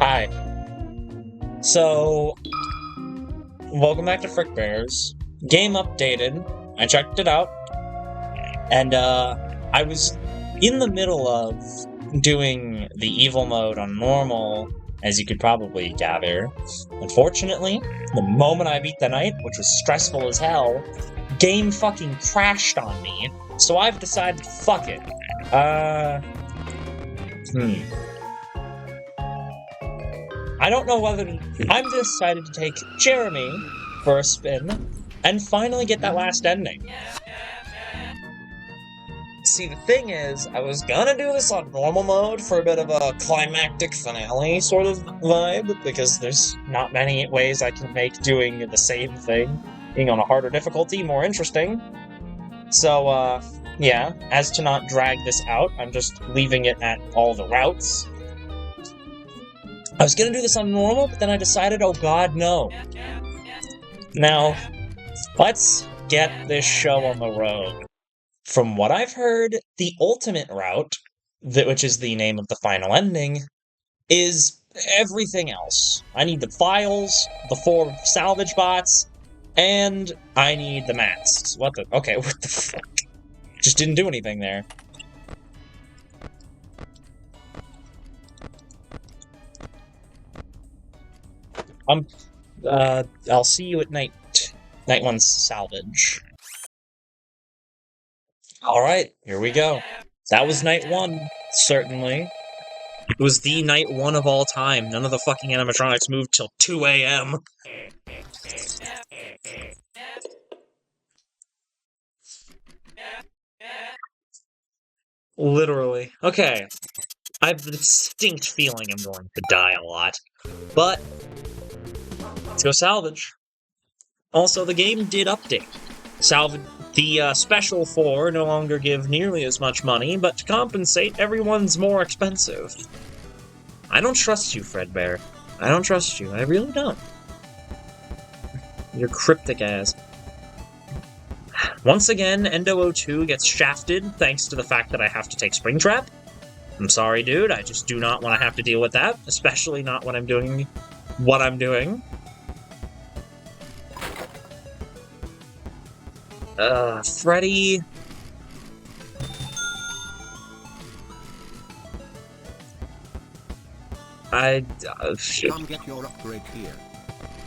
Hi. So, welcome back to Frickbears. Game updated. I checked it out. And, I was in the middle of doing the evil mode on normal, as you could probably gather. Unfortunately, the moment I beat the night, which was stressful as hell, game fucking crashed on me. So I've decided, fuck it. I don't know whether I've decided to take Jeremy for a spin and finally get that last ending. See, the thing is, I was gonna do this on normal mode for a bit of a climactic finale sort of vibe, because there's not many ways I can make doing the same thing, being on a harder difficulty, more interesting. So, yeah, as to not drag this out, I'm just leaving it at all the routes. I was gonna do this on normal, but then I decided, oh god, no. Now, let's get this show on the road. From what I've heard, the ultimate route, which is the name of the final ending, is everything else. I need the files, the 4 salvage bots, and I need the masks. Okay, what the fuck? Just didn't do anything there. I'll see you at night 1's salvage. Alright, here we go. That was night 1, certainly. It was the night 1 of all time. None of the fucking animatronics moved till 2 a.m. Literally. Okay. I have the distinct feeling I'm going to die a lot. But, let's go salvage. Also, the game did update. The Special 4 no longer give nearly as much money, but to compensate, everyone's more expensive. I don't trust you, Fredbear. I don't trust you. I really don't. You're cryptic ass. Once again, Endo02 gets shafted thanks to the fact that I have to take Springtrap. I'm sorry, dude. I just do not want to have to deal with that, especially not when I'm doing what I'm doing. Freddy... shit. Come get your upgrade here.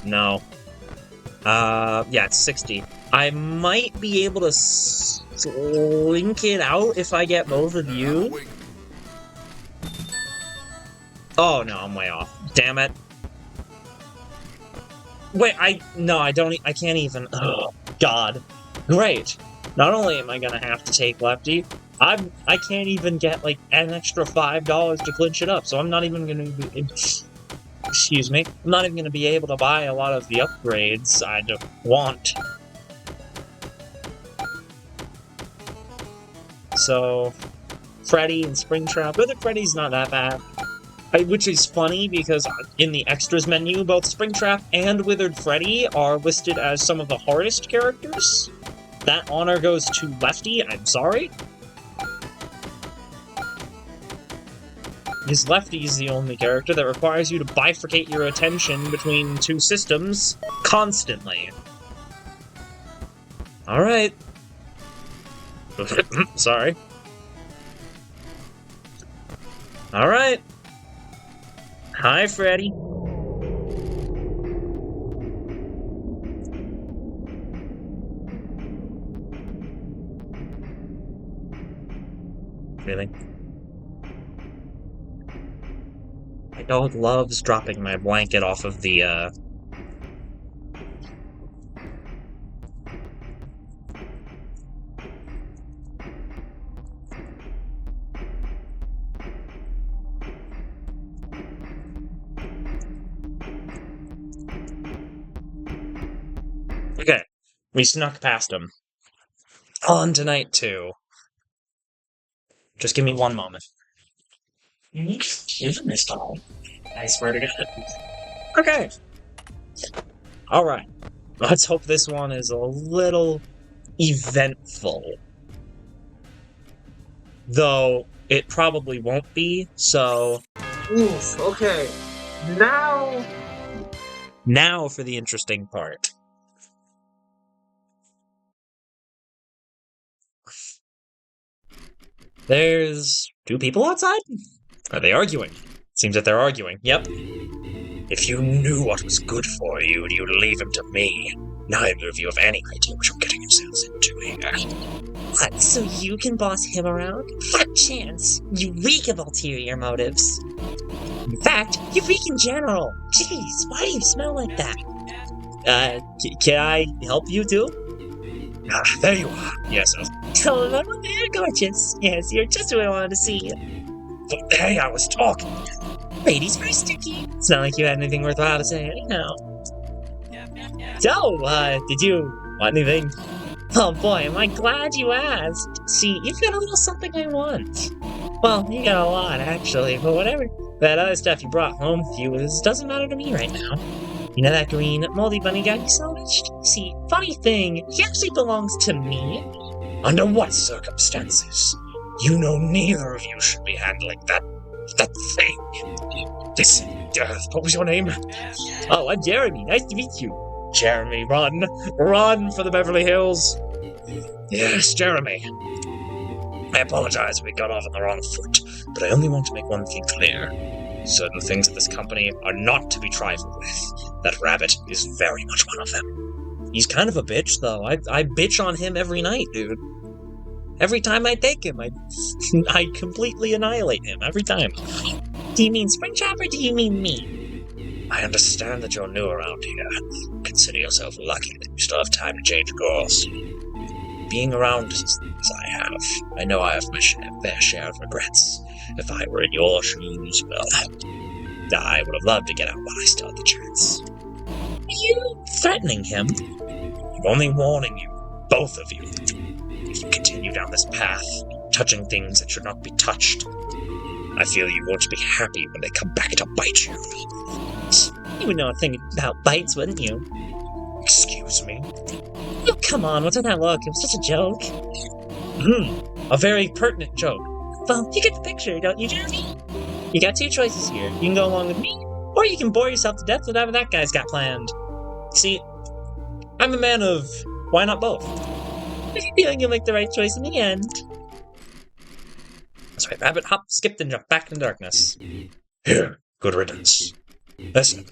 No. Yeah, it's 60. I might be able to slink it out if I get both of you. Oh, no, I'm way off. Damn it. Wait, I can't even. Oh, God. Great. Not only am I gonna have to take Lefty, I can't even get, like, an extra $5 to clinch it up, so I'm not even gonna be... Excuse me. I'm not even gonna be able to buy a lot of the upgrades I want. So, Freddy and Springtrap. Withered Freddy's not that bad. Which is funny, because in the extras menu, both Springtrap and Withered Freddy are listed as some of the hardest characters. That honor goes to Lefty, I'm sorry. Because Lefty is the only character that requires you to bifurcate your attention between 2 systems constantly. Alright. Sorry. Alright. Hi, Freddy. Really? My dog loves dropping my blanket off of the, Okay, we snuck past him. On to night 2. Just give me one moment. Isn't this tall? I swear to God. Okay. Alright. Let's hope this one is a little eventful. Though, it probably won't be, so... Oof, okay. Now for the interesting part. There's 2 people outside? Are they arguing? Seems that they're arguing. Yep. If you knew what was good for you, you'd leave him to me. Neither of you have any idea what you're getting yourselves into here. What, so you can boss him around? Fat chance! You reek of ulterior motives. In fact, you reek in general. Jeez, why do you smell like that? Can I help you too? Ah, there you are. Yes, Oh, they're gorgeous. Yes, you're just who I wanted to see. hey, I was talking. Ladies first, Sticky. It's not like you had anything worthwhile to say anyhow. So, did you want anything? Oh boy, am I glad you asked. See, you've got a little something I want. Well, you got a lot, actually, but whatever. That other stuff you brought home with you doesn't matter to me right now. You know that green, moldy bunny guy you salvaged? See, funny thing, he actually belongs to me. Under what circumstances? You know neither of you should be handling that thing. This, what was your name? Oh, I'm Jeremy. Nice to meet you. Jeremy, run. Run for the Beverly Hills. Yes, Jeremy. I apologize if we got off on the wrong foot, but I only want to make one thing clear. Certain things at this company are not to be trifled with. That rabbit is very much one of them. He's kind of a bitch, though. I bitch on him every night, dude. Every time I take him, I completely annihilate him. Every time. Do you mean Springtrap or do you mean me? I understand that you're new around here. Consider yourself lucky that you still have time to change course. Being around as I have, I know I have my fair share of regrets. If I were in your shoes, well, I would have loved to get out while I still had the chance. Are you threatening him? I'm only warning you, both of you. If you continue down this path, touching things that should not be touched, I feel you won't be happy when they come back to bite you. You would know a thing about bites, wouldn't you? Excuse me? Oh, come on, what's that look? It was just a joke. A very pertinent joke. Well, you get the picture, don't you, Jeremy? You got 2 choices here. You can go along with me, or you can bore yourself to death with whatever that guy's got planned. See, I'm a man of why not both? I have a feeling you'll make the right choice in the end. That's right, rabbit hop, skipped, and jumped back in darkness. Here, good riddance. Listen,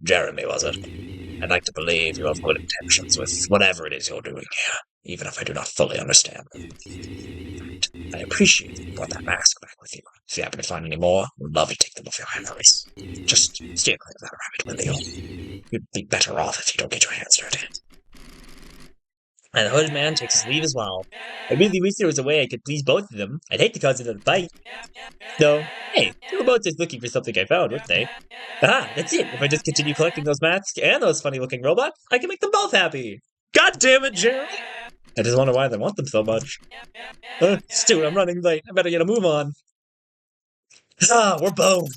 Jeremy, was it? I'd like to believe you have good intentions with whatever it is you're doing here, even if I do not fully understand them. I appreciate that you brought that mask back with you. If you happen to find any more, I would love to take them off your hands. Just stay clear of that rabbit, will you? You'd be better off if you don't get your hands dirty. And the hooded man takes his leave as well. I really wish there was a way I could please both of them. I'd hate to cause another fight. Though, hey, they were both just looking for something I found, weren't they? Ah, that's it. If I just continue collecting those masks and those funny-looking robots, I can make them both happy. God damn it, Jeremy! I just wonder why they want them so much. Stu, I'm running late. I better get a move on. Ah, we're boned.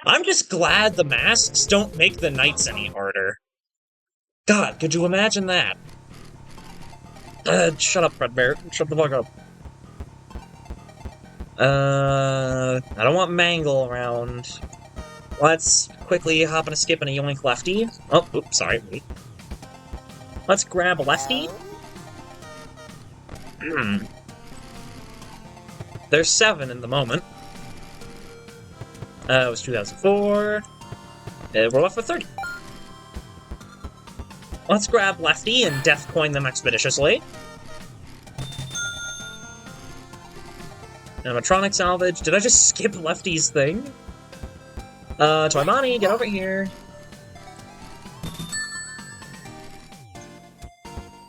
I'm just glad the masks don't make the nights any harder. God, could you imagine that? Shut up, Fredbear. Shut the fuck up. I don't want Mangle around. Let's quickly hop on a skip and a yoink lefty. Oh, oops, sorry. Wait. Let's grab a lefty. There's 7 in the moment. It was 2004. We're left with 30. Let's grab Lefty and death coin them expeditiously. Animatronic salvage. Did I just skip Lefty's thing? Toymani, get over here.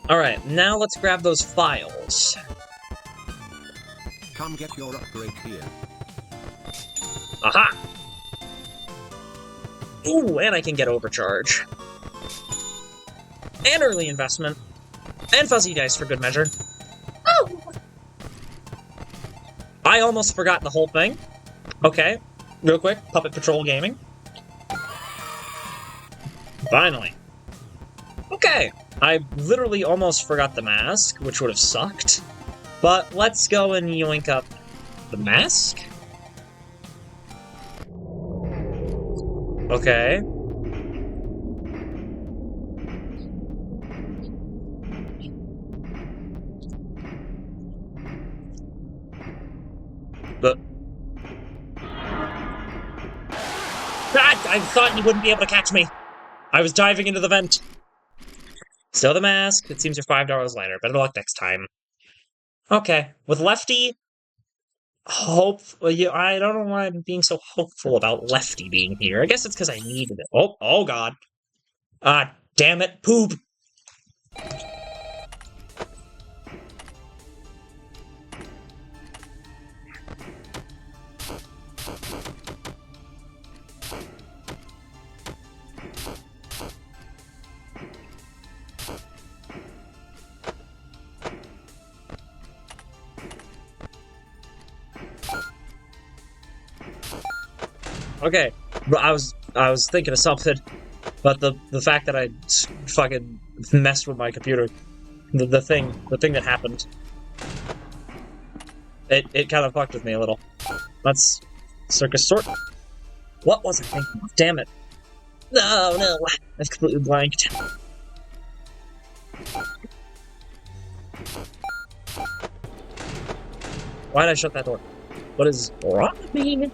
Alright, now let's grab those files. Come get your upgrade here. Aha! Ooh, and I can get overcharge. And early investment. And fuzzy dice for good measure. Oh! I almost forgot the whole thing. Okay, real quick, Puppet Patrol Gaming. Finally. Okay, I literally almost forgot the mask, which would have sucked. But let's go and yoink up the mask. Okay. But I thought you wouldn't be able to catch me. I was diving into the vent. Still the mask. It seems you're $5 later. Better luck next time. Okay. With Lefty, I don't know why I'm being so hopeful about Lefty being here. I guess it's because I needed it. Oh god. Ah, damn it. Poop. Okay, but I was thinking of something, but the fact that I fucking messed with my computer, the thing that happened, it kind of fucked with me a little. Let's circus sort. What was I thinking of? Damn it! No, I've completely blanked. Why did I shut that door? What is wrong with me?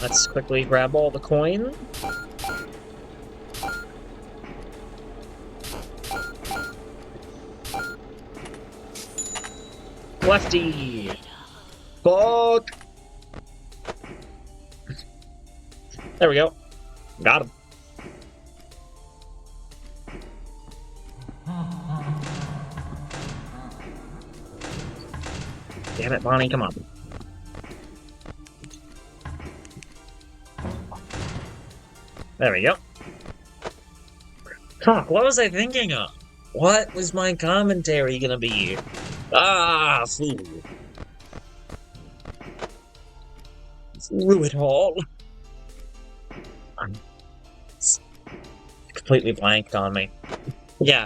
Let's quickly grab all the coin. Lefty! Fuck! There we go. Got him. Damn it, Bonnie, come on. There we go. Fuck, what was I thinking of? What was my commentary gonna be? Ah, fool. Through it all. It's completely blanked on me. Yeah,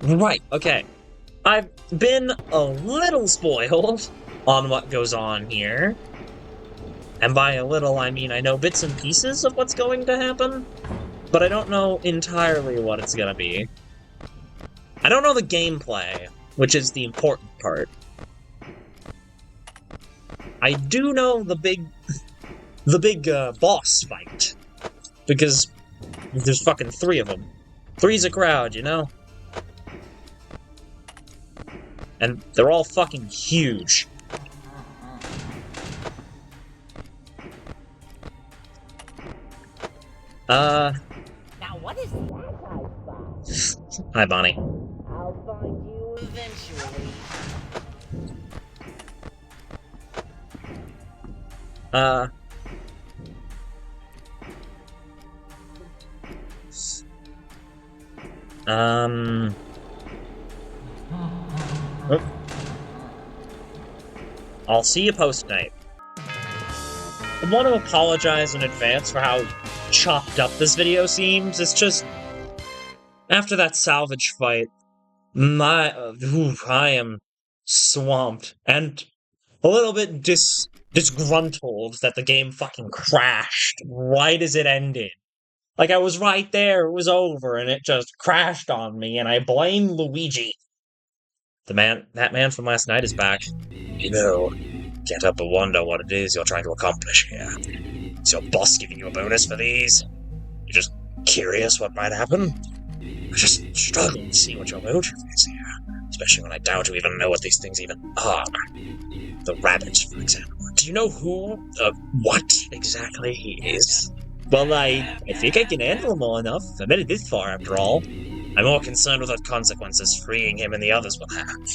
right, okay. I've been a little spoiled on what goes on here. And by a little, I mean I know bits and pieces of what's going to happen, but I don't know entirely what it's gonna be. I don't know the gameplay, which is the important part. I do know the big boss fight, because there's fucking 3 of them. 3's a crowd, you know? And they're all fucking huge. Now what is that? Hi, Bonnie. I'll find you eventually. I'll see you post-night. I want to apologize in advance for how chopped up this video seems. It's just, after that salvage fight, I am swamped and a little bit disgruntled that the game fucking crashed right as it ended. Like, I was right there, it was over, and it just crashed on me, and I blame Luigi. That man from last night is back. You know, can't help but wonder what it is you're trying to accomplish here. Is your boss giving you a bonus for these? You're just curious what might happen? I just struggle to see what your motive is here, especially when I doubt you even know what these things even are. The rabbit, for example. Do you know what exactly he is? Well, I think I can handle him all enough. I made it this far, after all. I'm more concerned with what consequences freeing him and the others will have.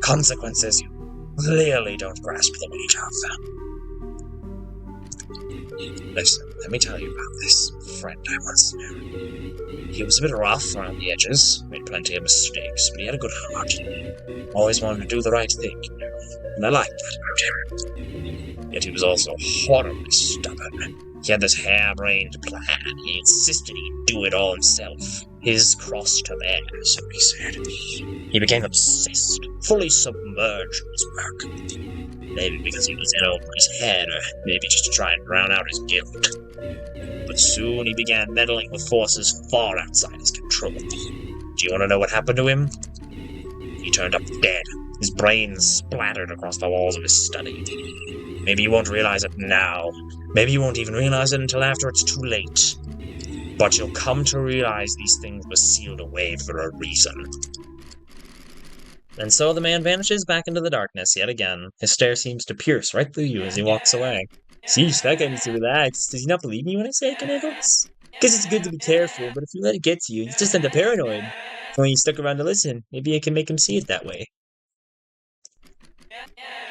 Consequences you clearly don't grasp them when you have them. Listen, let me tell you about this friend I once knew. He was a bit rough around the edges, made plenty of mistakes, but he had a good heart. Always wanted to do the right thing, you know, and I liked that about him. Yet he was also horribly stubborn. He had this harebrained plan. He insisted he'd do it all himself. His cross to theirs, so he said. He became obsessed, fully submerged in his work. Maybe because he was in over his head, or maybe just to try and drown out his guilt. But soon he began meddling with forces far outside his control. Do you want to know what happened to him? He turned up dead, his brains splattered across the walls of his study. Maybe you won't realize it now. Maybe you won't even realize it until after it's too late. But you'll come to realize these things were sealed away for a reason. And so the man vanishes back into the darkness yet again. His stare seems to pierce right through you as he walks away. Sheesh, that guy needs to relax. Does he not believe me when I say I can handle this? Guess it's good to be careful, but if you let it get to you, you just end up paranoid. So when you stuck around to listen, maybe I can make him see it that way.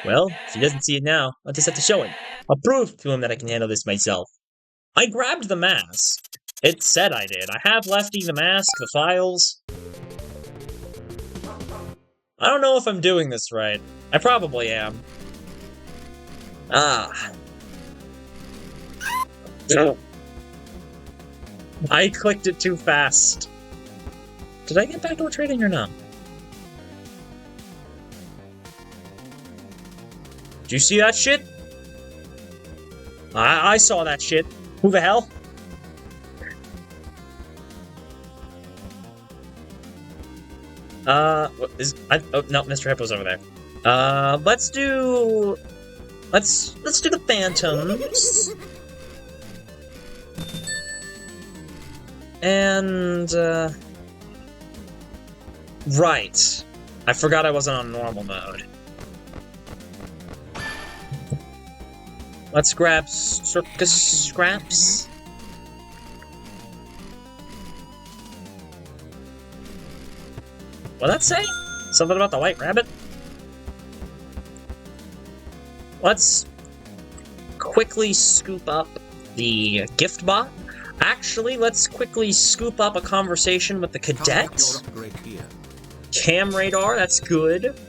Well, if he doesn't see it now, I'll just have to show him. I'll prove to him that I can handle this myself. I grabbed the mask. It said I did. I have Lefty, the mask, the files. I don't know if I'm doing this right. I probably am. I clicked it too fast. Did I get backdoor trading or not? Did you see that shit? I saw that shit. Who the hell? What is... oh, no, Mr. Hippo's over there. Let's do the Phantoms. And, right. I forgot I wasn't on normal mode. Let's grab circus scraps. What'd that say? Something about the white rabbit? Let's quickly scoop up the gift bot. Actually, let's quickly scoop up a conversation with the cadet. Cam radar, that's good.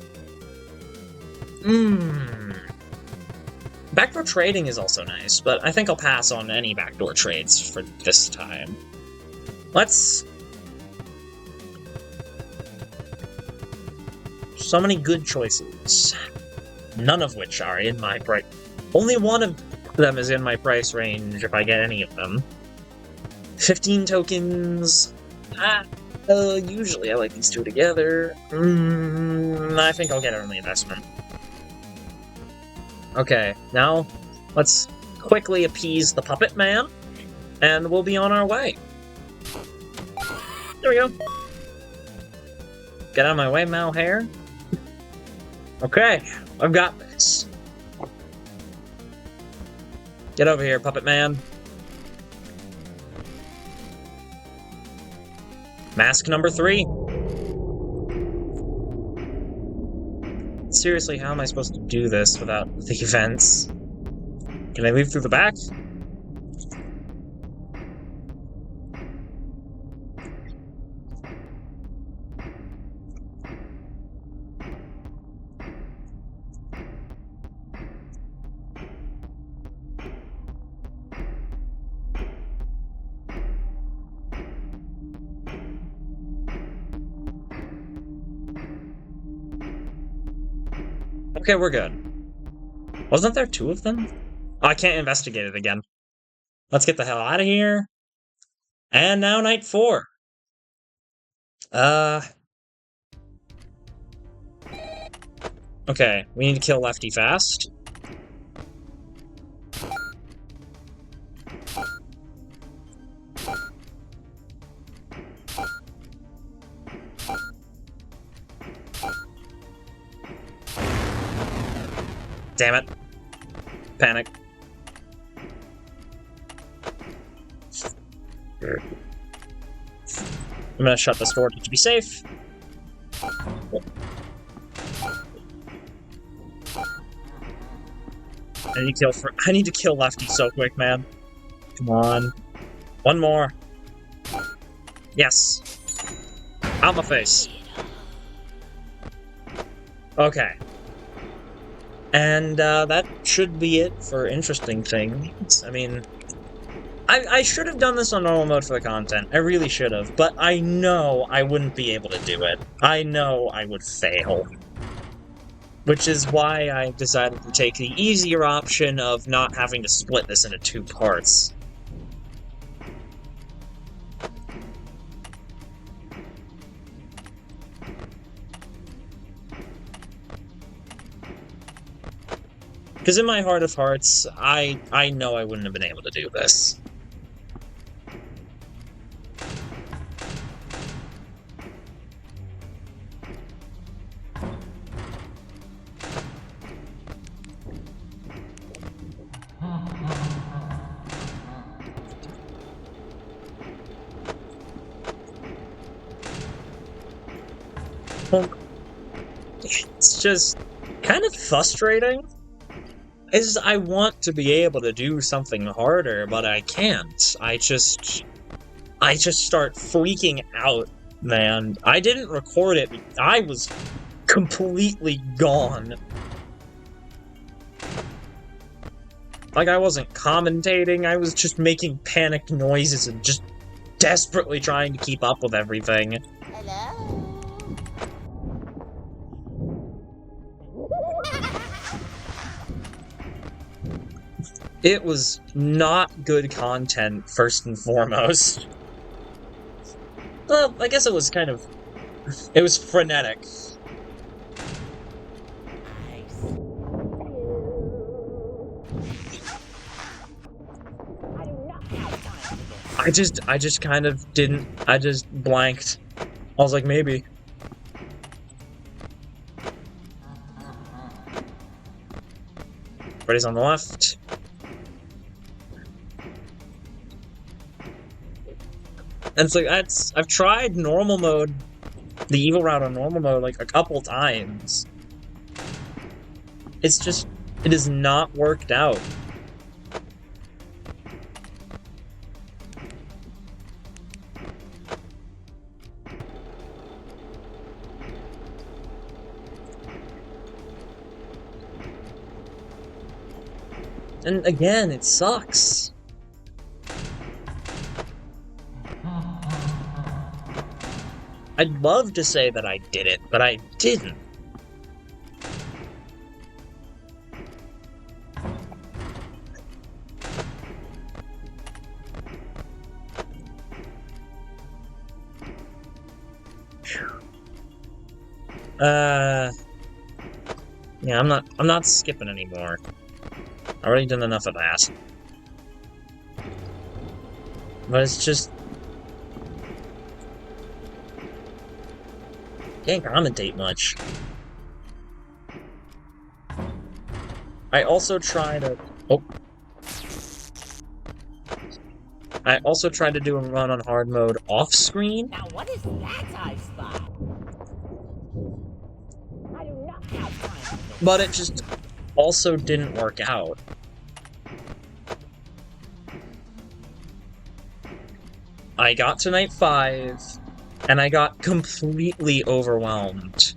Backdoor trading is also nice, but I think I'll pass on any backdoor trades for this time. Let's... So many good choices. None of which are in my price. Only one of them is in my price range if I get any of them. 15 tokens. Usually I like these two together. I think I'll get early investment. Okay, now let's quickly appease the puppet man, and we'll be on our way. There we go. Get out of my way, Mal Hair. Okay, I've got this. Get over here, puppet man. Mask number 3. Seriously, how am I supposed to do this without the events? Can I leave through the back? Okay, we're good. Wasn't there 2 of them? Oh, I can't investigate it again. Let's get the hell out of here. And now night 4. Okay, we need to kill Lefty fast. Damn it. Panic. I'm gonna shut this door to be safe. I need to kill Lefty so quick, man. Come on. One more. Yes. Out my face. Okay. And that should be it for interesting things. I mean, I should have done this on normal mode for the content. I really should have. But I know I wouldn't be able to do it. I know I would fail. Which is why I decided to take the easier option of not having to split this into 2 parts. Because in my heart of hearts, I know I wouldn't have been able to do this. It's just kind of frustrating. Is I want to be able to do something harder, but I can't. I just start freaking out, man. I didn't record it. I was completely gone. Like, I wasn't commentating, I was just making panic noises and just desperately trying to keep up with everything. Hello? It was not good content, first and foremost. Well, I guess it was kind of... It was frenetic. Nice. I do not have time for this. I just kind of didn't... I just blanked. I was like, maybe. Freddy's on the left. And it's like, I've tried normal mode, the evil route on normal mode, like, a couple times. It's just, it has not worked out. And again, it sucks. I'd love to say that I did it, but I didn't. Yeah, I'm not skipping anymore. I already done enough of that. But it's just... Can't commentate much. I also try to... Oh. I also tried to do a run on hard mode off-screen. Now what is that I spot? I do not have time for this. But it just also didn't work out. I got to night 5, and I got completely overwhelmed.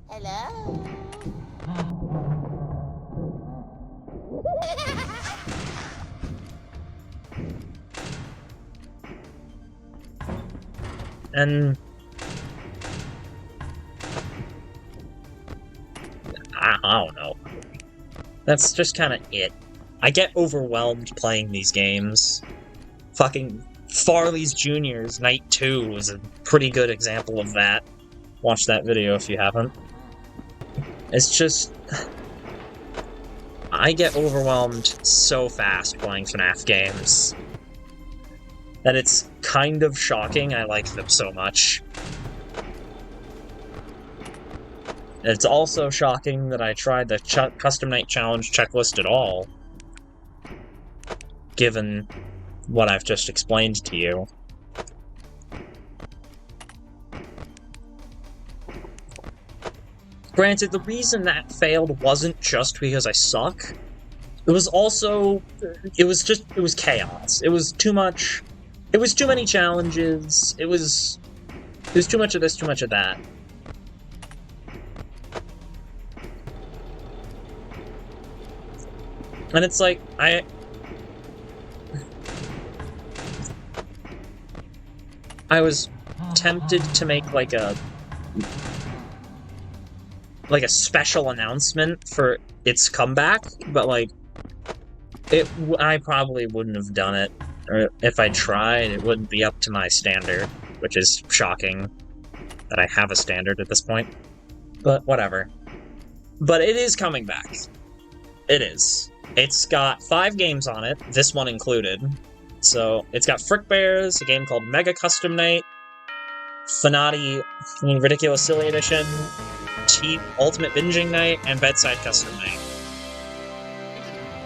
Hello? And... I don't know. That's just kind of it. I get overwhelmed playing these games. Fucking Farley's Juniors Night 2 was a pretty good example of that. Watch that video if you haven't. It's just... I get overwhelmed so fast playing FNAF games that it's kind of shocking I like them so much. It's also shocking that I tried the Custom Night Challenge checklist at all, given what I've just explained to you. Granted, the reason that failed wasn't just because I suck. It was also, it was chaos. It was too much, it was too many challenges. It was too much of this, too much of that. And it's like, I was tempted to make like a special announcement for its comeback, but like I probably wouldn't have done it, or if I tried, it wouldn't be up to my standard, which is shocking that I have a standard at this point. But whatever. But it is coming back. It is. It's got 5 games on it, this one included. So it's got Frickbears, a game called Mega Custom Night, Fanati, Ridiculous Silly Edition, Cheap Ultimate Binging Night, and Bedside Custom Night.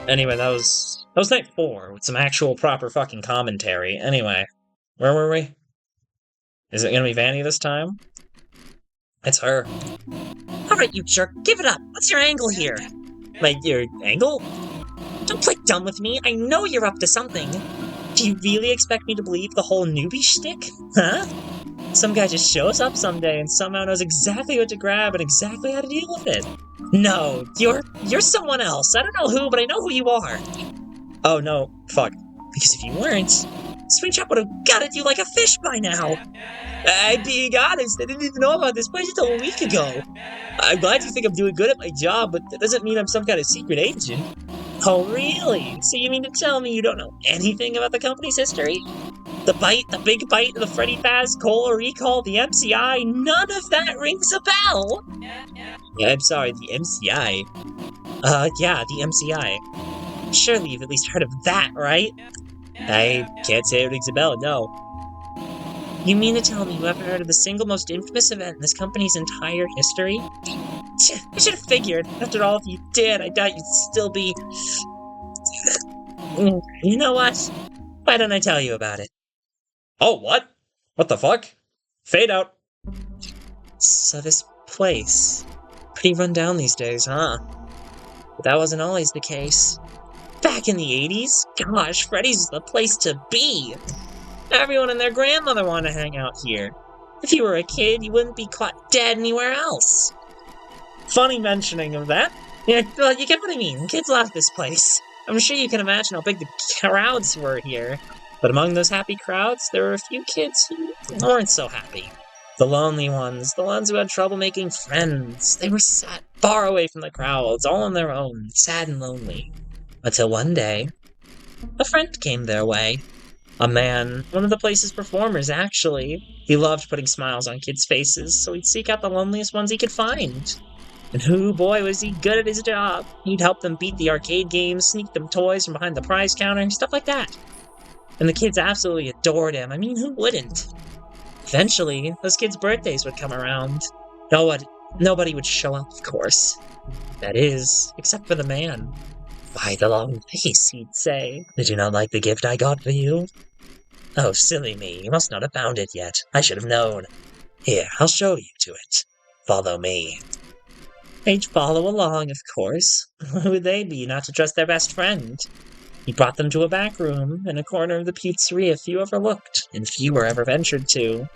Anyway, that was night 4 with some actual proper fucking commentary. Anyway, where were we? Is it gonna be Vanny this time? It's her. Alright, you jerk, give it up! What's your angle here? Your angle? Don't play dumb with me, I know you're up to something! Do you really expect me to believe the whole newbie shtick? Huh? Some guy just shows up someday and somehow knows exactly what to grab and exactly how to deal with it. No, you're someone else. I don't know who, but I know who you are. Oh no, fuck. Because if you weren't, Swingchop would have got at you like a fish by now. I'm being honest, I didn't even know about this place until a week ago. I'm glad you think I'm doing good at my job, but that doesn't mean I'm some kind of secret agent. Oh, really? So you mean to tell me you don't know anything about the company's history? The bite, the big bite, the Freddy Faz, Cola Recall, the MCI, none of that rings a bell! Yeah, I'm sorry, the MCI? Yeah, the MCI. Surely you've at least heard of that, right? I can't say it rings a bell, no. You mean to tell me you haven't heard of the single most infamous event in this company's entire history? I should have figured. After all, if you did, I doubt you'd still be... You know what? Why don't I tell you about it? Oh, what? What the fuck? Fade out. So this place... Pretty run down these days, huh? But that wasn't always the case. Back in the 80s? Gosh, Freddy's the place to be! Everyone and their grandmother wanted to hang out here. If you were a kid, you wouldn't be caught dead anywhere else. Funny mentioning of that. Yeah, well, you get what I mean. Kids love this place. I'm sure you can imagine how big the crowds were here. But among those happy crowds, there were a few kids who weren't so happy. The lonely ones, the ones who had trouble making friends. They were sat far away from the crowds, all on their own, sad and lonely. Until one day, a friend came their way. A man, one of the place's performers, actually. He loved putting smiles on kids' faces, so he'd seek out the loneliest ones he could find. And hoo boy was he good at his job. He'd help them beat the arcade games, sneak them toys from behind the prize counter, stuff like that. And the kids absolutely adored him. I mean, who wouldn't? Eventually, those kids' birthdays would come around. Nobody would show up, of course. That is, except for the man. Why the long face, he'd say. Did you not like the gift I got for you? Oh, silly me, you must not have found it yet. I should have known. Here, I'll show you to it. Follow me. They'd follow along, of course. Who would they be not to trust their best friend? He brought them to a back room, in a corner of the pizzeria few overlooked, and few were ever ventured to.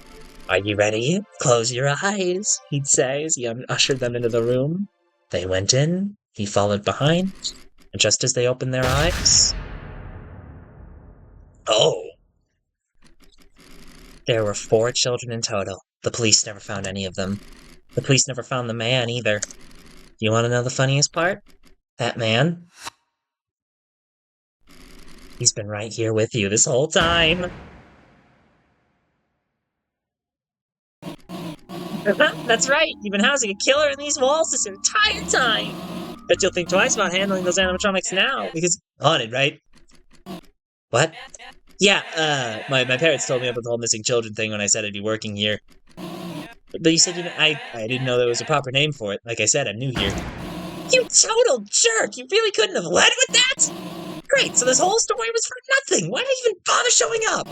Are you ready? Close your eyes, he'd say as he ushered them into the room. They went in, he followed behind, and just as they opened their eyes... Oh! There were 4 children in total. The police never found any of them. The police never found the man, either. You want to know the funniest part? That man? He's been right here with you this whole time. That's right, you've been housing a killer in these walls this entire time! Bet you'll think twice about handling those animatronics now, because... Haunted, right? What? Yeah, my parents told me about the whole missing children thing when I said I'd be working here. But you said I didn't know there was a proper name for it. Like I said, I'm new here. You total jerk! You really couldn't have led with that? Great, so this whole story was for nothing! Why did you even bother showing up?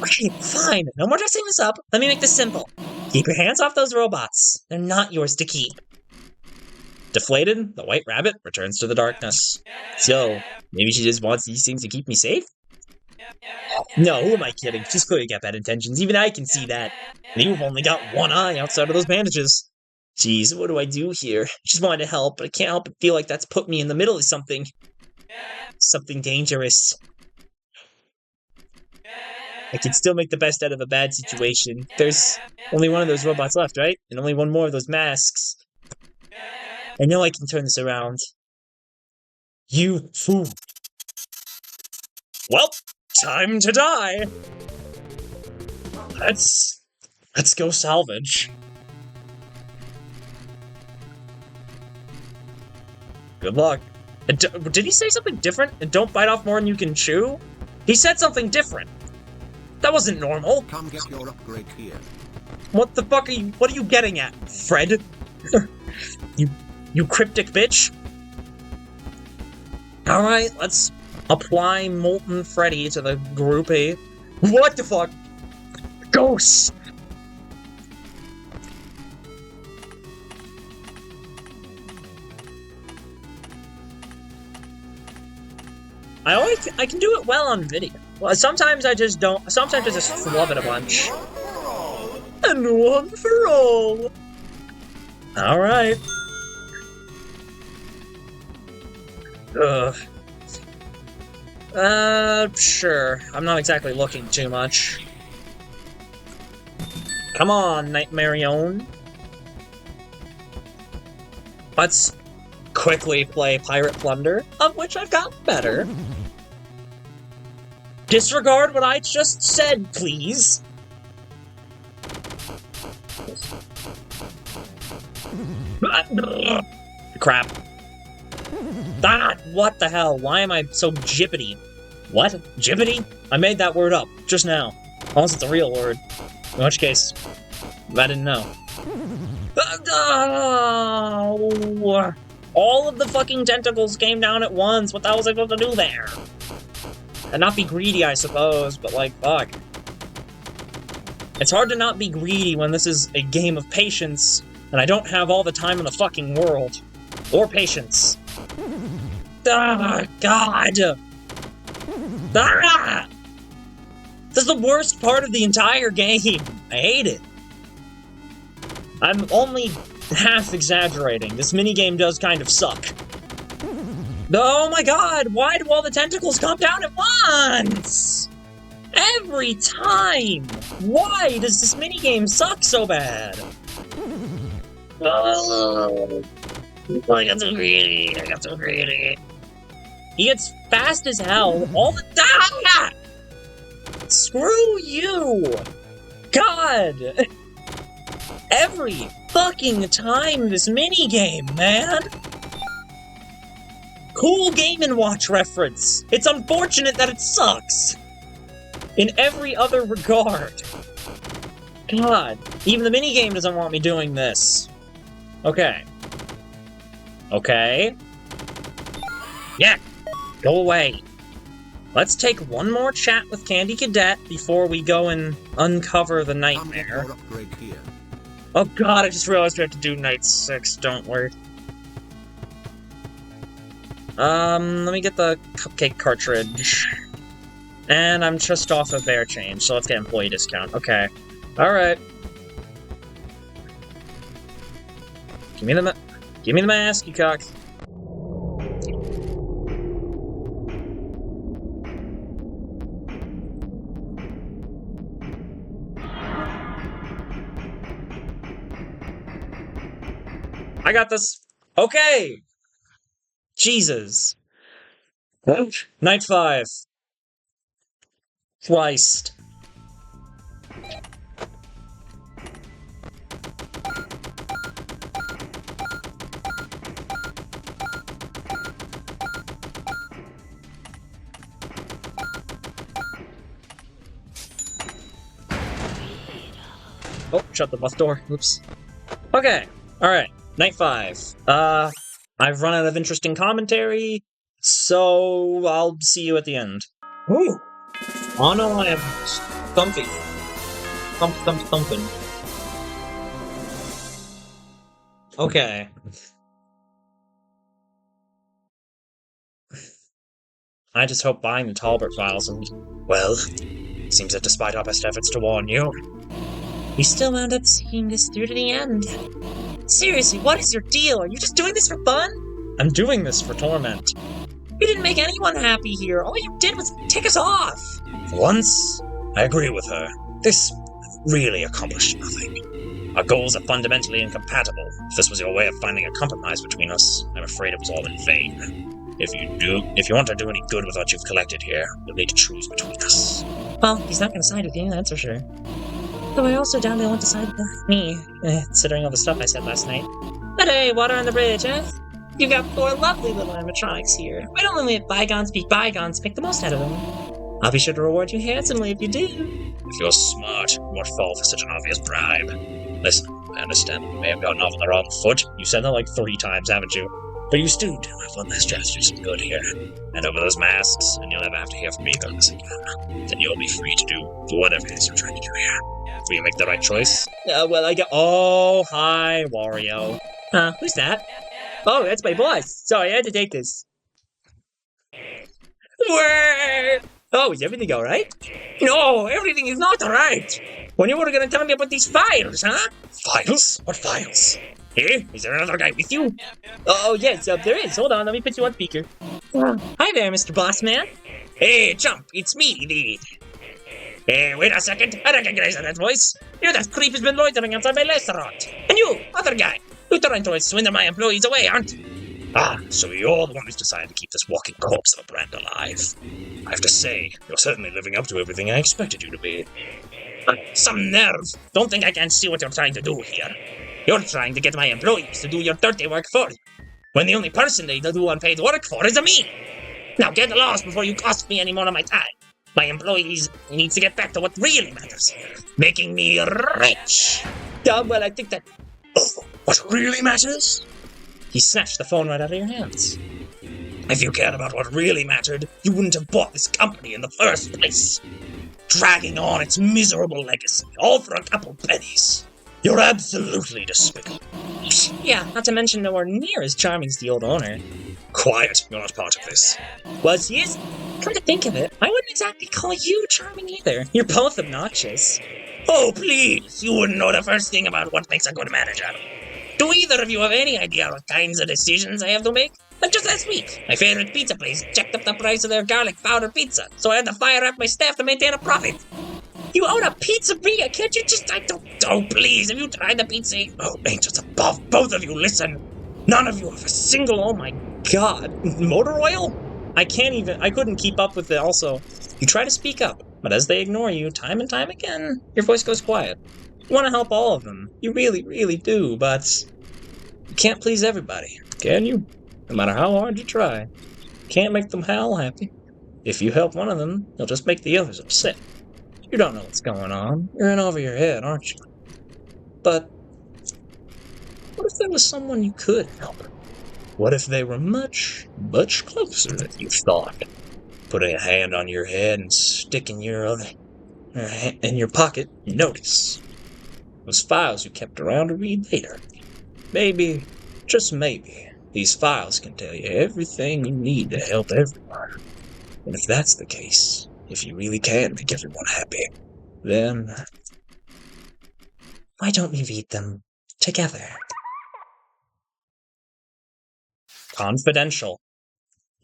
Okay, fine. No more dressing this up. Let me make this simple. Keep your hands off those robots. They're not yours to keep. Deflated, the white rabbit returns to the darkness. So, maybe she just wants these things to keep me safe? No, who am I kidding? She's clearly got bad intentions. Even I can see that. And you've only got one eye outside of those bandages. Jeez, what do I do here? Just wanted to help, but I can't help but feel like that's put me in the middle of something. Something dangerous. I can still make the best out of a bad situation. There's only one of those robots left, right? And only one more of those masks. I know I can turn this around. You fool. Well, time to die. Let's go salvage. Good luck. Did he say something different? And don't bite off more than you can chew? He said something different. That wasn't normal. Come get your upgrade here. What the fuck what are you getting at, Fred? you cryptic bitch. Alright, let's apply Molten Freddy to the groupie. What the fuck? Ghosts! I can do it well on video. Well, sometimes I just don't. Sometimes I just flub it a bunch. And one for all. All right. Sure. I'm not exactly looking too much. Come on, Nightmarion. Let's quickly play Pirate Plunder, of which I've gotten better. Disregard what I just said, please. Crap. Ah, what the hell? Why am I so jippity? What? Jippity? I made that word up, just now. Unless it's a real word. In which case, I didn't know. All of the fucking tentacles came down at once. What the hell was I supposed to do there? And not be greedy, I suppose, but like, fuck. It's hard to not be greedy when this is a game of patience, and I don't have all the time in the fucking world. Or patience. Ah, God! Ah! This is the worst part of the entire game. I hate it. I'm only half exaggerating. This minigame does kind of suck. Oh my god, why do all the tentacles come down at once? Every time! Why does this minigame suck so bad? Oh, I got so greedy, I got so greedy. He gets fast as hell all the time! Screw you! God! Every fucking time this minigame, man! Cool Game & Watch reference! It's unfortunate that it sucks! In every other regard. God, even the minigame doesn't want me doing this. Okay. Okay. Yeah, go away. Let's take one more chat with Candy Cadet before we go and uncover the nightmare. Oh god, I just realized we have to do night 6, don't worry. Let me get the cupcake cartridge. And I'm just off of bear change, so let's get employee discount. Okay. Alright. Give me the mask, you cock. I got this. Okay. Jesus. Night 5. Twice. Oh, shut the bus door. Oops. Okay. Alright. Night 5. I've run out of interesting commentary, so I'll see you at the end. Ooh. Oh no, I am thumping. Thumping. Okay. I just hope buying the Talbot files and... Well, seems that despite our best efforts to warn you, we still wound up seeing this through to the end. Seriously, what is your deal? Are you just doing this for fun? I'm doing this for torment. You didn't make anyone happy here. All you did was tick us off. for once, I agree with her. This really accomplished nothing. Our goals are fundamentally incompatible. If this was your way of finding a compromise between us, I'm afraid it was all in vain. If you want to do any good with what you've collected here, you'll need to choose between us. Well, he's not going to side with you, that's for sure. Though I also doubt he'll want to side with me, considering all the stuff I said last night. But hey, water on the bridge, eh? You've got 4 lovely little animatronics here. Why don't we let bygones be bygones, make the most out of them? I'll be sure to reward you handsomely if you do. If you're smart, you won't fall for such an obvious bribe. Listen, I understand that you may have gotten off on the wrong foot. You said that like 3 times, haven't you? But you still do have one last chance to do some good here. Hand over those masks, and you'll never have to hear from either of us again. Then you'll be free to do whatever it is you're trying to do here. Will you make the right choice? Well, I get... Oh, hi, Wario. Who's that? Oh, that's my boss. Sorry, I had to take this. Oh, is everything alright? No, everything is not alright. When you were gonna tell me about these files, huh? Files? What files? Hey, is there another guy with you? Oh, yes, there is. Hold on, let me put you on speaker. Hi there, Mr. Bossman. Hey, Chump, it's me, the... Hey, wait a second. I recognize that voice. You're that creep who's been loitering outside my restaurant. And you, other guy, you're trying to swindle my employees away, aren't you? Ah, so you're the one who's decided to keep this walking corpse of a brand alive. I have to say, you're certainly living up to everything I expected you to be. Some nerve. Don't think I can't see what you're trying to do here. You're trying to get my employees to do your dirty work for you, when the only person they do unpaid work for is me. Now get lost before you cost me any more of my time. My employees need to get back to what really matters here, making me rich. Yeah, well, I think that... Oh, what really matters? He snatched the phone right out of your hands. If you cared about what really mattered, you wouldn't have bought this company in the first place. Dragging on its miserable legacy, all for a couple pennies. You're absolutely despicable. Yeah, not to mention nowhere near as charming as the old owner. Quiet, you're not part of this. Was he is? Come to think of it, I wouldn't exactly call you charming either. You're both obnoxious. Oh, please, you wouldn't know the first thing about what makes a good manager. Do either of you have any idea what kinds of decisions I have to make? Like just last week, my favorite pizza place jacked up the price of their garlic powder pizza, so I had to fire up my staff to maintain a profit. You own a pizzeria, can't you just... Oh, please, have you tried the pizza? Oh, angels above, both of you, listen. None of you have a single... Oh my god. Motor oil? I couldn't keep up with it also. You try to speak up, but as they ignore you time and time again, your voice goes quiet. You want to help all of them. You really, really do, but... You can't please everybody, can you? No matter how hard you try. You can't make them all happy. If you help one of them, you'll just make the others upset. You don't know what's going on. You're in over your head, aren't you? But what if there was someone you could help? What if they were much, much closer than you thought? Putting a hand on your head and sticking in your pocket, you notice those files you kept around to read later. Maybe, just maybe, these files can tell you everything you need to help everyone. And if that's the case, if you really can make everyone happy, then why don't we read them together? Confidential.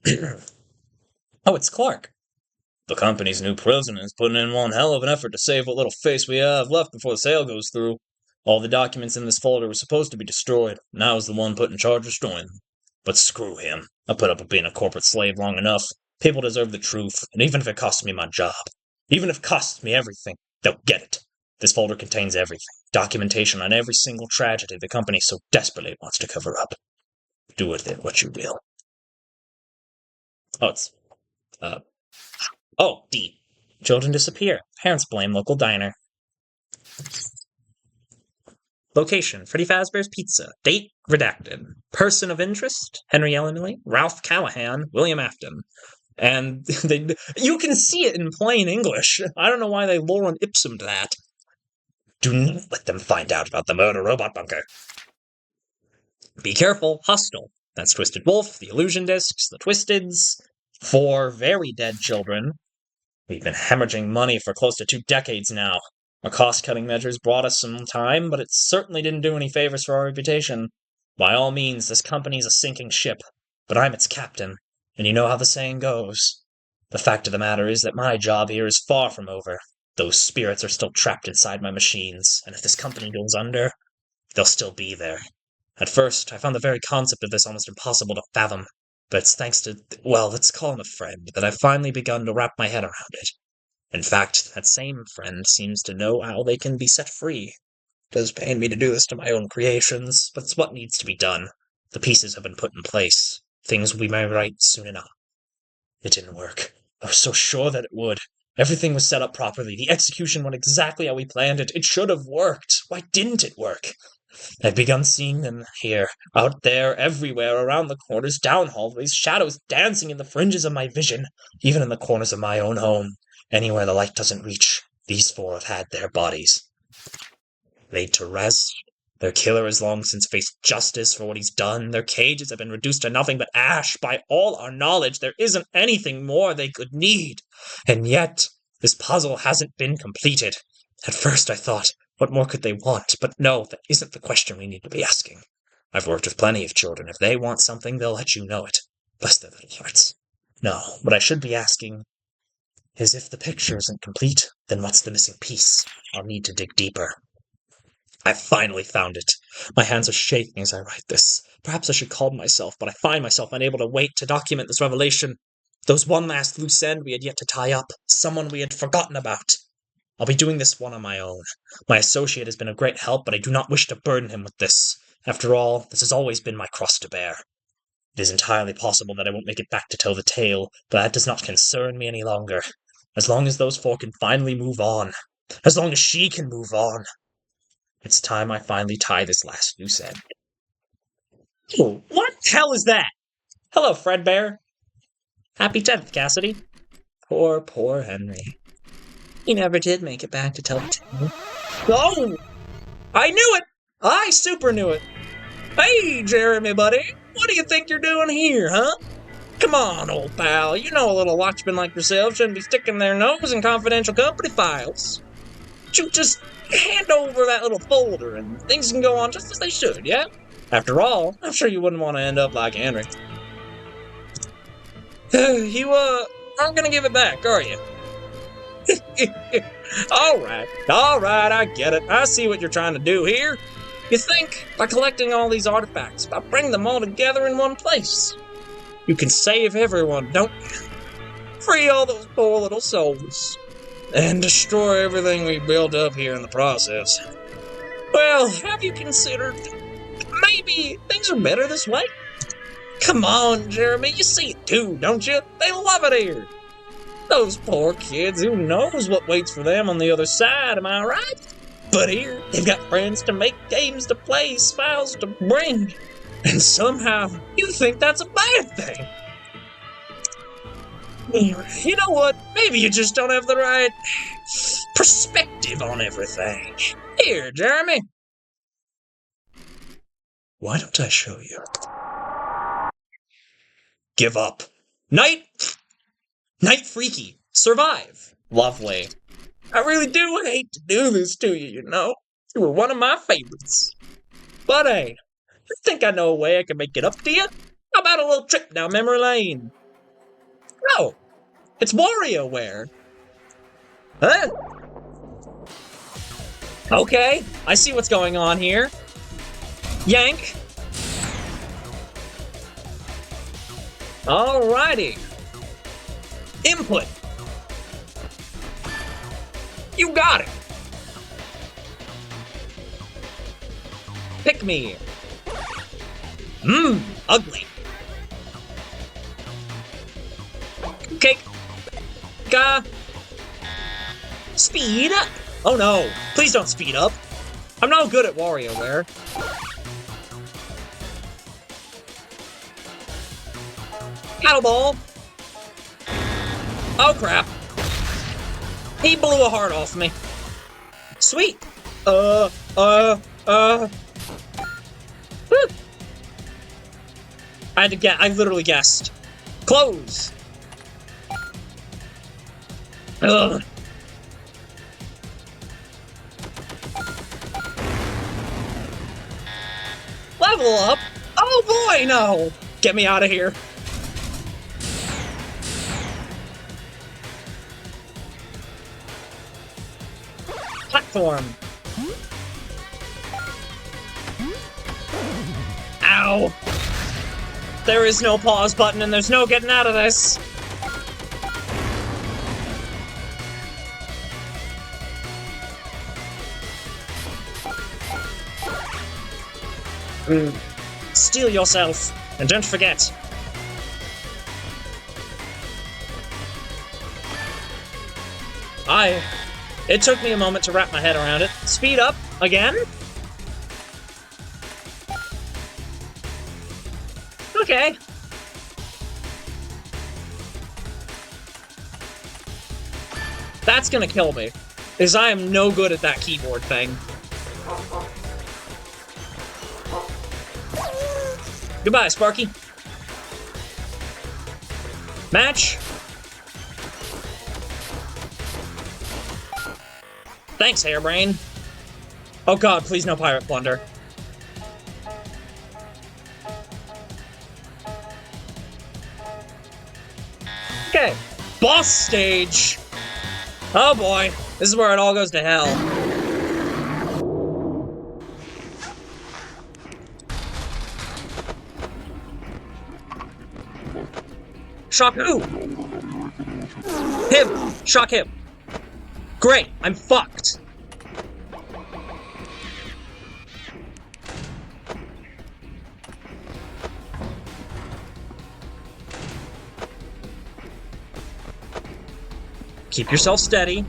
Oh, it's Clark. The company's new president is putting in one hell of an effort to save what little face we have left before the sale goes through. All the documents in this folder were supposed to be destroyed. Now is the one put in charge of destroying them. But screw him. I put up with being a corporate slave long enough. People deserve the truth, and even if it costs me my job, even if it costs me everything, they'll get it. This folder contains everything. Documentation on every single tragedy the company so desperately wants to cover up. Do with it what you will. Oh, it's... Oh, D. Children disappear. Parents blame local diner. Location, Freddy Fazbear's Pizza. Date, redacted. Person of interest, Henry Ellenly, Ralph Callahan, William Afton. And you can see it in plain English. I don't know why they Lorem Ipsum'd that. Do not let them find out about the murder robot bunker. Be careful, hostile. That's Twisted Wolf, the Illusion Discs, the Twisteds. 4 very dead children. We've been hemorrhaging money for close to 2 decades now. Our cost-cutting measures brought us some time, but it certainly didn't do any favors for our reputation. By all means, this company's a sinking ship, but I'm its captain, and you know how the saying goes. The fact of the matter is that my job here is far from over. Those spirits are still trapped inside my machines, and if this company goes under, they'll still be there. At first, I found the very concept of this almost impossible to fathom, but it's thanks to, well, let's call him a friend, that I've finally begun to wrap my head around it. In fact, that same friend seems to know how they can be set free. It does pain me to do this to my own creations, but it's what needs to be done. The pieces have been put in place. Things will be made right soon enough. It didn't work. I was so sure that it would. Everything was set up properly. The execution went exactly how we planned it. It should have worked. Why didn't it work? I've begun seeing them here, out there, everywhere, around the corners, down hallways, shadows dancing in the fringes of my vision, even in the corners of my own home. Anywhere the light doesn't reach, these 4 have had their bodies laid to rest. Their killer has long since faced justice for what he's done. Their cages have been reduced to nothing but ash. By all our knowledge, there isn't anything more they could need. And yet, this puzzle hasn't been completed. At first I thought, what more could they want? But no, that isn't the question we need to be asking. I've worked with plenty of children. If they want something, they'll let you know it. Bless their little hearts. No, what I should be asking is if the picture isn't complete, then what's the missing piece? I'll need to dig deeper. I've finally found it. My hands are shaking as I write this. Perhaps I should calm myself, but I find myself unable to wait to document this revelation. Those one last loose end we had yet to tie up, someone we had forgotten about. I'll be doing this one on my own. My associate has been of great help, but I do not wish to burden him with this. After all, this has always been my cross to bear. It is entirely possible that I won't make it back to tell the tale, but that does not concern me any longer. As long as those 4 can finally move on. As long as she can move on. It's time I finally tie this last loose end. Oh, what the hell is that? Hello, Fredbear. Happy 10th, Cassidy. Poor Henry. He never did make it back to tell the tale. Oh! I knew it! I super knew it! Hey, Jeremy, buddy! What do you think you're doing here, huh? Come on, old pal. You know a little watchman like yourself shouldn't be sticking their nose in confidential company files. You just hand over that little folder and things can go on just as they should, yeah? After all, I'm sure you wouldn't want to end up like Henry. You, aren't gonna give it back, are you? Alright, I get it. I see what you're trying to do here. You think, by collecting all these artifacts, by bringing them all together in one place, you can save everyone, don't you? Free all those poor little souls. And destroy everything we built up here in the process. Well, have you considered maybe things are better this way? Come on, Jeremy, you see it too, don't you? They love it here. Those poor kids, who knows what waits for them on the other side, am I right? But here, they've got friends to make, games to play, smiles to bring. And somehow, you think that's a bad thing. You know what? Maybe you just don't have the right perspective on everything. Here, Jeremy. Why don't I show you? Give up. Night Freaky. Survive. Lovely. I really do hate to do this to you, you know. You were one of my favorites. But hey, I think I know a way I can make it up to you. How about a little trip down memory lane? Oh, it's WarioWare. Huh? Okay, I see what's going on here. Yank. Alrighty. Input. You got it. Pick me. Ugly. Okay. Speed up. Oh no, please don't speed up. I'm no good at WarioWare. Paddle ball. Oh crap. He blew a heart off me. Sweet. Whew. I literally guessed. Close. Ugh. Level up? Oh boy, no! Get me out of here. Platform. Ow! There is no pause button and there's no getting out of this. Steel yourself, and don't forget. It took me a moment to wrap my head around it. Speed up, again? Okay. That's gonna kill me, because I am no good at that keyboard thing. Goodbye, Sparky. Match. Thanks, Hairbrain. Oh god, please no pirate plunder. Okay, boss stage. Oh boy, this is where it all goes to hell. Shock who? Him! Shock him! Great, I'm fucked! Keep yourself steady.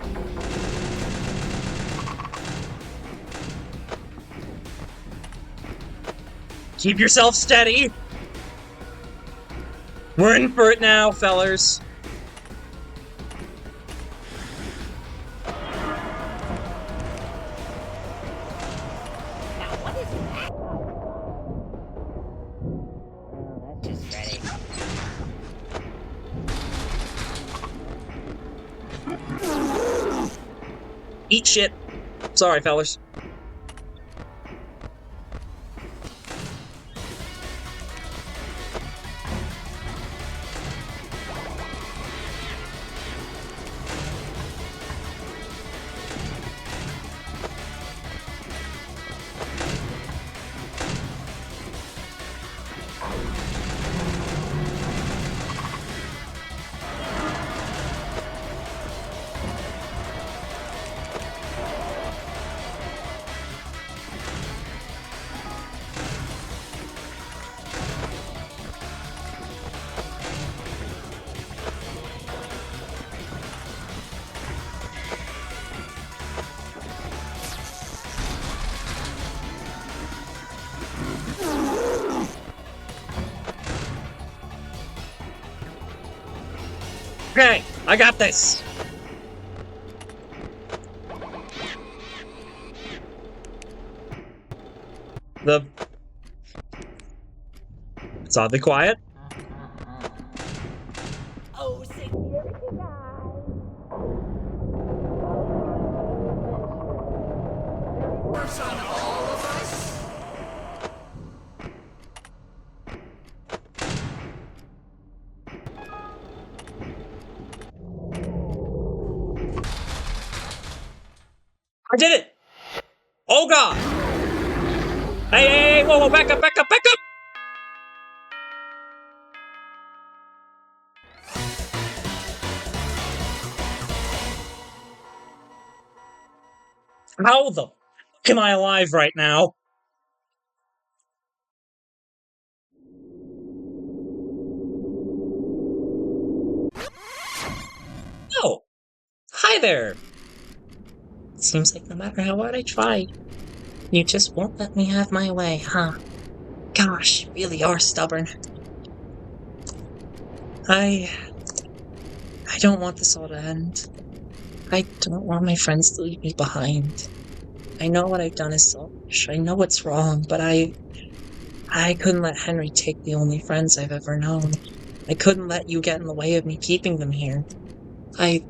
Keep yourself steady! We're in for it now, fellers. Now what is that? Oh, that's just ready. Eat shit. Sorry, fellers. Okay, I got this. It's oddly quiet. Oh, security guy. Works on all of us. I did it! Oh god! Hey, hey, hey, whoa, whoa, back up, back up, back up! How the fuck am I alive right now? Oh! Hi there! Seems like no matter how hard I try, you just won't let me have my way, huh? Gosh, you really are stubborn. I don't want this all to end. I don't want my friends to leave me behind. I know what I've done is selfish. I know it's wrong, but I couldn't let Henry take the only friends I've ever known. I couldn't let you get in the way of me keeping them here. I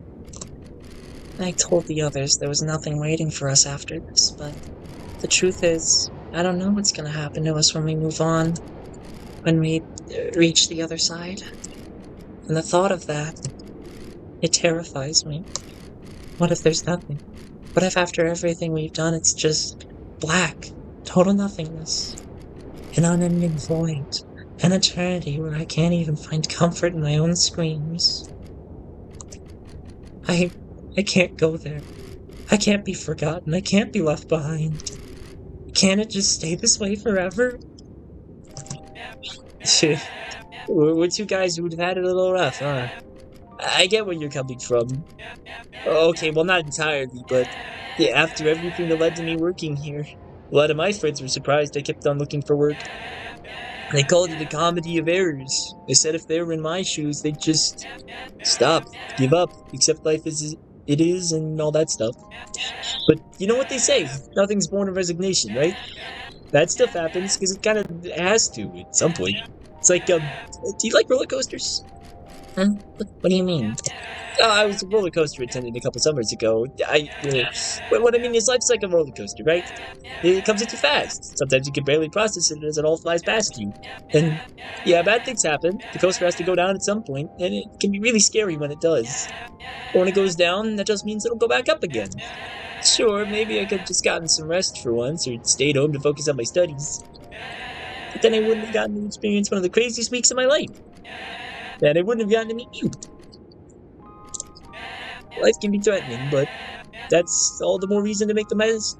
I told the others there was nothing waiting for us after this, but the truth is, I don't know what's gonna happen to us when we move on, when we reach the other side. And the thought of that, it terrifies me. What if there's nothing? What if after everything we've done, it's just black, total nothingness, an unending void, an eternity where I can't even find comfort in my own screams? I can't go there. I can't be forgotten. I can't be left behind. Can't it just stay this way forever? We're two guys who'd had it a little rough, huh? I get where you're coming from. Okay, well, not entirely, but yeah, after everything that led to me working here, a lot of my friends were surprised I kept on looking for work. They called it a comedy of errors. They said if they were in my shoes, they'd just stop, give up, accept life as it is, and all that stuff. But you know what they say? Nothing's born of resignation, right? That stuff happens because it kind of has to at some point. It's like, do you like roller coasters? Huh? What do you mean? I was a roller coaster attendant a couple summers ago. What I mean is life's like a roller coaster, right? It comes at you fast. Sometimes you can barely process it as it all flies past you. And yeah, bad things happen. The coaster has to go down at some point, and it can be really scary when it does. But when it goes down, that just means it'll go back up again. Sure, maybe I could have just gotten some rest for once, or stayed home to focus on my studies. But then I wouldn't have gotten to experience one of the craziest weeks of my life. And I wouldn't have gotten to meet you. Life can be threatening, but that's all the more reason to make the most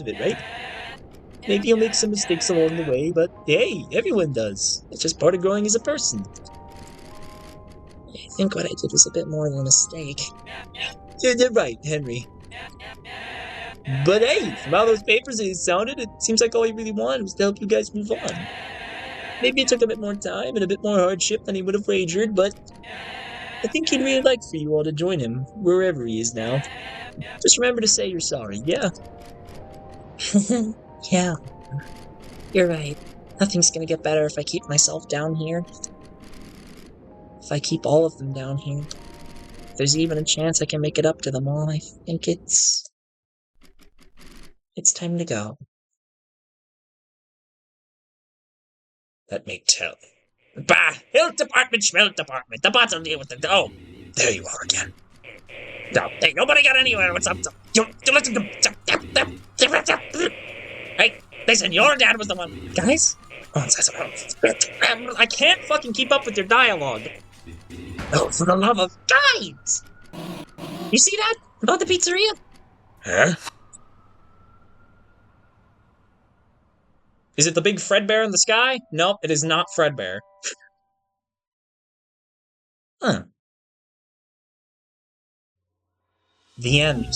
of it, right? Maybe you'll make some mistakes along the way, but hey, everyone does. It's just part of growing as a person. I think what I did was a bit more than a mistake. You're right, Henry. But hey, from how those papers sounded, it seems like all he really wanted was to help you guys move on. Maybe it took a bit more time and a bit more hardship than he would have wagered, but I think he'd really like for you all to join him, wherever he is now. Just remember to say you're sorry, yeah? Yeah, you're right. Nothing's gonna get better if I keep myself down here. If I keep all of them down here. If there's even a chance I can make it up to them all, I think it's time to go. Let me tell. Bah! Health department, schmelt department. The bots will deal with it. Oh, there you are again. No, hey, nobody got anywhere. What's up? You listen to. Hey, listen, your dad was the one. Guys? I can't fucking keep up with your dialogue. Oh, for the love of guys! You see that? About the pizzeria? Huh? Is it the big Fredbear in the sky? Nope, it is not Fredbear. Huh. The end.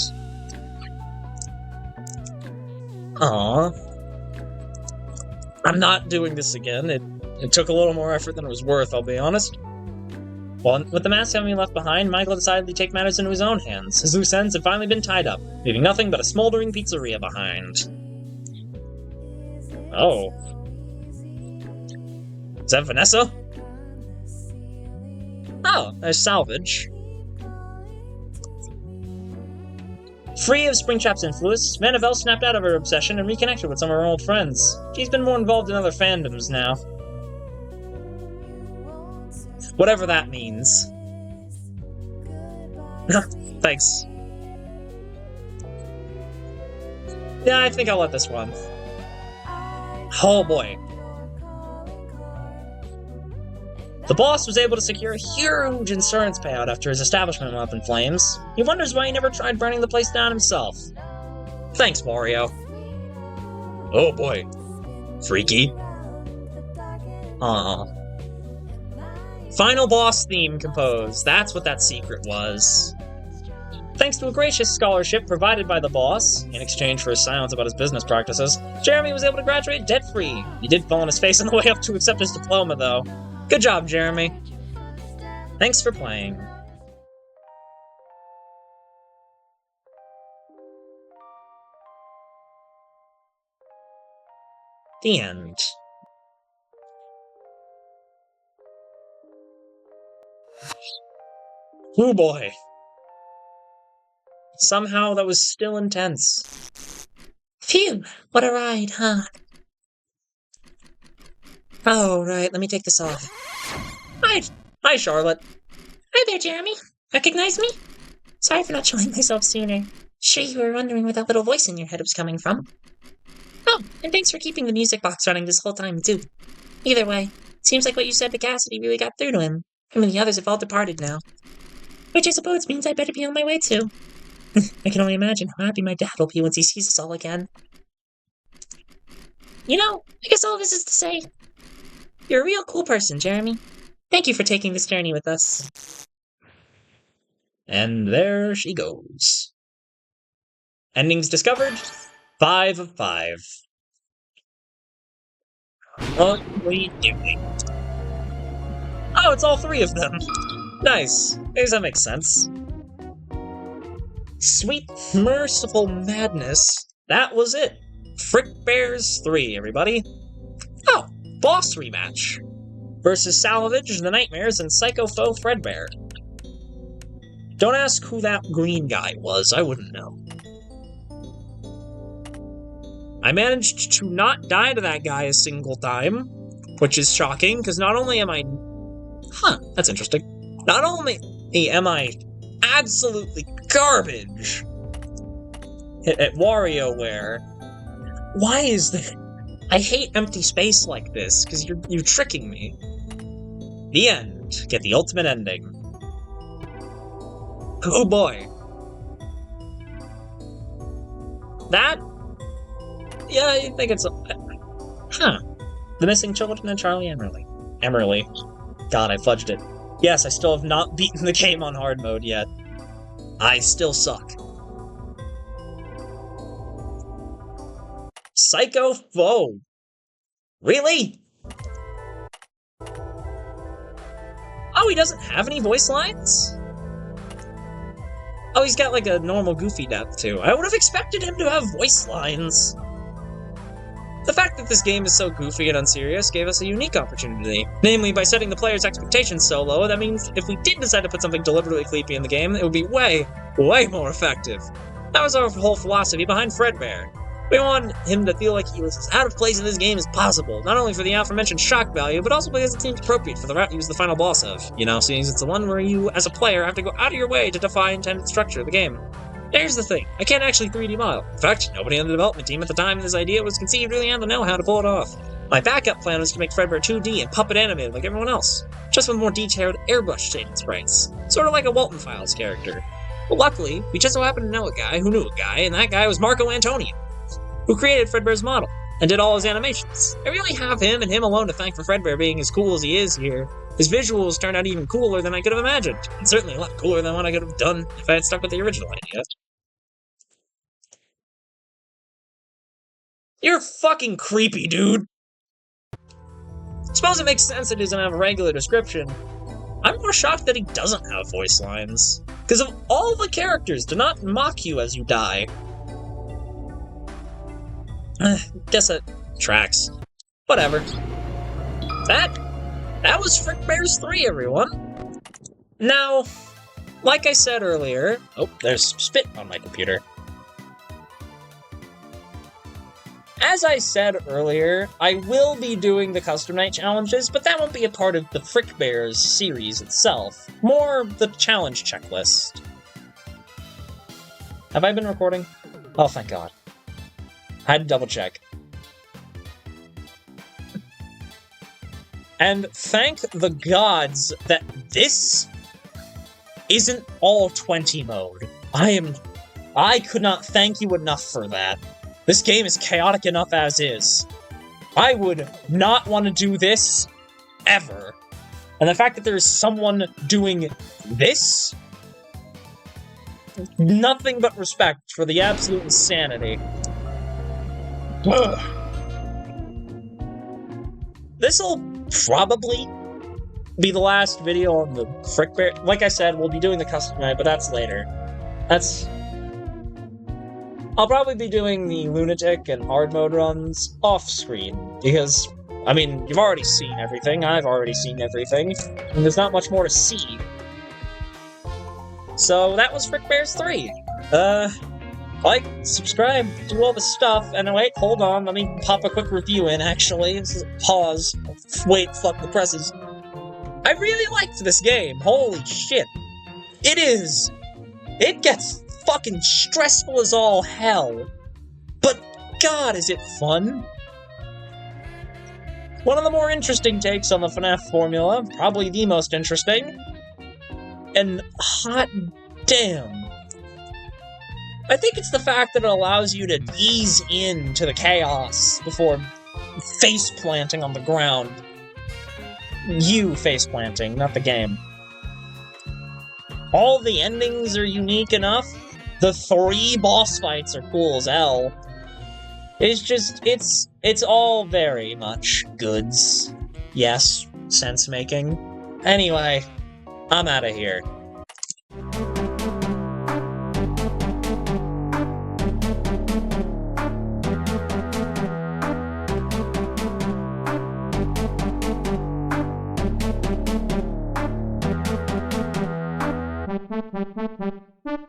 Aww. I'm not doing this again. It took a little more effort than it was worth, I'll be honest. Well, with the mask having been left behind, Michael decided to take matters into his own hands. His loose ends had finally been tied up, leaving nothing but a smoldering pizzeria behind. Oh. Is that Vanessa? Oh, there's salvage. Free of Springtrap's influence, Vanderbilt snapped out of her obsession and reconnected with some of her old friends. She's been more involved in other fandoms now. Whatever that means. Thanks. Yeah, I think I'll let this run. Oh boy. The boss was able to secure a huge insurance payout after his establishment went up in flames. He wonders why he never tried burning the place down himself. Thanks, Mario. Oh boy. Freaky. Aw. Final boss theme composed. That's what that secret was. Thanks to a gracious scholarship provided by the boss, in exchange for his silence about his business practices, Jeremy was able to graduate debt-free. He did fall on his face on the way up to accept his diploma, though. Good job, Jeremy. Thanks for playing. The end. Oh boy. Somehow that was still intense. Phew, what a ride, huh? Oh, right, let me take this off. Hi, Charlotte. Hi there, Jeremy. Recognize me? Sorry for not showing myself sooner. Sure you were wondering where that little voice in your head was coming from. Oh, and thanks for keeping the music box running this whole time, too. Either way, seems like what you said to Cassidy really got through to him. Him and the others have all departed now. Which I suppose means I better be on my way, too. I can only imagine how happy my dad will be once he sees us all again. You know, I guess all this is to say, you're a real cool person, Jeremy. Thank you for taking this journey with us. And there she goes. Endings discovered. 5 of 5. What are you doing? Oh, it's all 3 of them. Nice. I guess that makes sense. Sweet, merciful madness. That was it. Frickbears 3, everybody. Oh, boss rematch. Versus Salvage, the Nightmares, and Psycho Foe Fredbear. Don't ask who that green guy was, I wouldn't know. I managed to not die to that guy a single time, which is shocking, because not only am I... Huh, that's interesting. Not only am I absolutely garbage at WarioWare, why is there... I hate empty space like this, because you're tricking me. The end. Get the ultimate ending. Oh boy. That? Yeah, I think it's... Huh. The Missing Children and Charlie Emerly. God, I fudged it. Yes, I still have not beaten the game on hard mode yet. I still suck. Psycho Foe. Really? Oh, he doesn't have any voice lines? Oh, he's got like a normal goofy death too. I would have expected him to have voice lines. The fact that this game is so goofy and unserious gave us a unique opportunity. Namely, by setting the player's expectations so low, that means if we did decide to put something deliberately creepy in the game, it would be way more effective. That was our whole philosophy behind Fredbear. We wanted him to feel like he was as out of place in this game as possible, not only for the aforementioned shock value, but also because it seemed appropriate for the route he was the final boss of. You know, seeing it's the one where you, as a player, have to go out of your way to defy intended structure of the game. Here's the thing, I can't actually 3D model. In fact, nobody on the development team at the time this idea was conceived really had the know-how to pull it off. My backup plan was to make Fredbear 2D and puppet animated like everyone else, just with more detailed airbrush shaded sprites, sort of like a Walton Files character. But luckily, we just so happened to know a guy who knew a guy, and that guy was Marco Antonio, who created Fredbear's model, and did all his animations. I really have him and him alone to thank for Fredbear being as cool as he is here. His visuals turned out even cooler than I could have imagined, and certainly a lot cooler than what I could have done if I had stuck with the original idea. You're fucking creepy, dude! Suppose it makes sense that he doesn't have a regular description. I'm more shocked that he doesn't have voice lines. Because of all the characters, do not mock you as you die. Guess that tracks. Whatever. That was Frickbears 3, everyone. Now, like I said earlier... Oh, there's spit on my computer. As I said earlier, I will be doing the custom night challenges, but that won't be a part of the Frickbears series itself. More the challenge checklist. Have I been recording? Oh, thank God. I had to double check. And thank the gods that this isn't all 20 mode. I could not thank you enough for that. This game is chaotic enough as is. I would not want to do this ever. And the fact that there is someone doing this, nothing but respect for the absolute insanity. This'll probably be the last video on the Frickbear. Like I said, we'll be doing the custom night, but that's later. I'll probably be doing the Lunatic and hard mode runs off-screen, because, I mean, you've already seen everything, I've already seen everything, and there's not much more to see. So that was Frickbears 3. Like, subscribe, do all the stuff, and wait, hold on, let me pop a quick review in, actually. Pause. Wait, fuck the presses. I really liked this game, holy shit. It gets fucking stressful as all hell. But god, is it fun? One of the more interesting takes on the FNAF formula, probably the most interesting. And hot damn. I think it's the fact that it allows you to ease into the chaos before face planting on the ground. You face planting, not the game. All the endings are unique enough. The 3 boss fights are cool as hell. It's just, it's all very much goods. Yes, sense making. Anyway, I'm out of here. Thank you.